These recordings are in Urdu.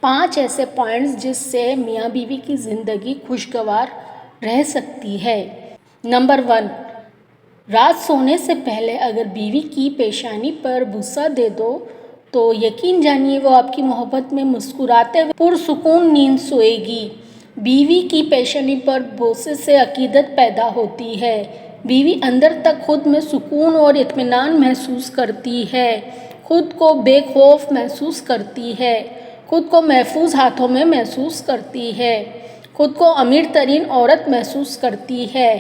5 ایسے پوائنٹس جس سے میاں بیوی کی زندگی خوشگوار رہ سکتی ہے۔ نمبر 1، رات سونے سے پہلے اگر بیوی کی پیشانی پر بوسہ دے دو تو یقین جانیے وہ آپ کی محبت میں مسکراتے ہوئے پرسکون نیند سوئے گی۔ بیوی کی پیشانی پر بوسے سے عقیدت پیدا ہوتی ہے۔ بیوی اندر تک خود میں سکون اور اطمینان محسوس کرتی ہے، خود کو بے خوف محسوس کرتی ہے، خود کو محفوظ ہاتھوں میں محسوس کرتی ہے، خود کو امیر ترین عورت محسوس کرتی ہے۔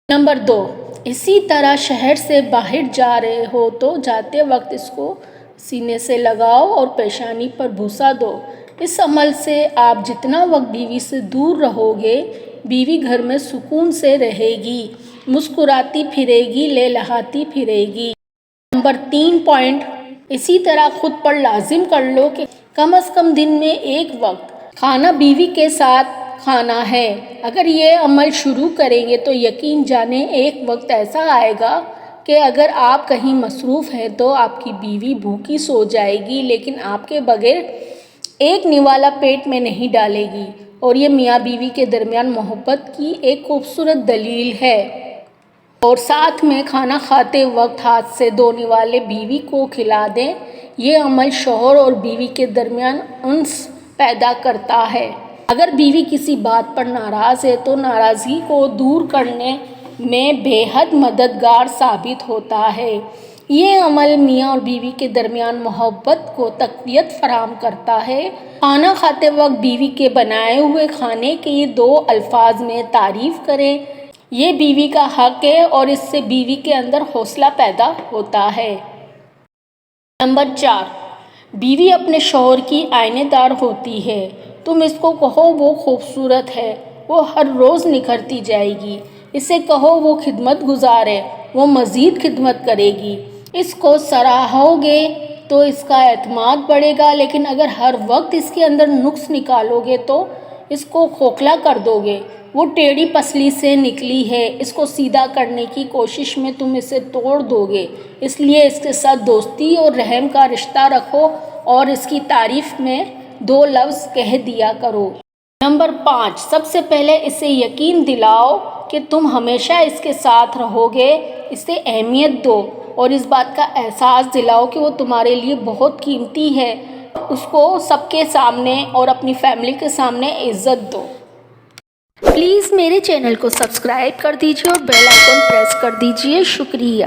نمبر 2، اسی طرح شہر سے باہر جا رہے ہو تو جاتے وقت اس کو سینے سے لگاؤ اور پیشانی پر بوسہ دو۔ اس عمل سے آپ جتنا وقت بیوی سے دور رہو گے، بیوی گھر میں سکون سے رہے گی، مسکراتی پھرے گی، لہلہاتی پھرے گی۔ نمبر 3 پوائنٹ، اسی طرح خود پر لازم کر لو کہ کم از کم دن میں ایک وقت کھانا بیوی کے ساتھ کھانا ہے۔ اگر یہ عمل شروع کریں گے تو یقین جانیں ایک وقت ایسا آئے گا کہ اگر آپ کہیں مصروف ہیں تو آپ کی بیوی بھوکی سو جائے گی لیکن آپ کے بغیر ایک نوالا پیٹ میں نہیں ڈالے گی، اور یہ میاں بیوی کے درمیان محبت کی ایک خوبصورت دلیل ہے۔ اور ساتھ میں کھانا کھاتے وقت ہاتھ سے 2 نوالے بیوی کو کھلا دیں۔ یہ عمل شوہر اور بیوی کے درمیان انس پیدا کرتا ہے۔ اگر بیوی کسی بات پر ناراض ہے تو ناراضگی کو دور کرنے میں بے حد مددگار ثابت ہوتا ہے۔ یہ عمل میاں اور بیوی کے درمیان محبت کو تقویت فراہم کرتا ہے۔ کھانا کھاتے وقت بیوی کے بنائے ہوئے کھانے کی 2 الفاظ میں تعریف کریں، یہ بیوی کا حق ہے اور اس سے بیوی کے اندر حوصلہ پیدا ہوتا ہے۔ نمبر 4، بیوی اپنے شوہر کی آئینہ دار ہوتی ہے۔ تم اس کو کہو وہ خوبصورت ہے، وہ ہر روز نکھرتی جائے گی۔ اسے کہو وہ خدمت گزار ہے، وہ مزید خدمت کرے گی۔ اس کو سراہو گے تو اس کا اعتماد بڑھے گا، لیکن اگر ہر وقت اس کے اندر نقص نکالو گے تو اس کو کھوکھلا کر دو گے۔ وہ ٹیڑھی پسلی سے نکلی ہے، اس کو سیدھا کرنے کی کوشش میں تم اسے توڑ دو گے۔ اس لیے اس کے ساتھ دوستی اور رحم کا رشتہ رکھو اور اس کی تعریف میں 2 لفظ کہہ دیا کرو۔ نمبر 5، سب سے پہلے اسے یقین دلاؤ کہ تم ہمیشہ اس کے ساتھ رہو گے۔ اسے اہمیت دو اور اس بات کا احساس دلاؤ کہ وہ تمہارے لیے بہت قیمتی ہے۔ اس کو سب کے سامنے اور اپنی فیملی کے سامنے عزت دو۔ پلیز میرے چینل کو سبسکرائب کر دیجیے اور بیل آئیکن پریس کر دیجیے۔ شکریہ۔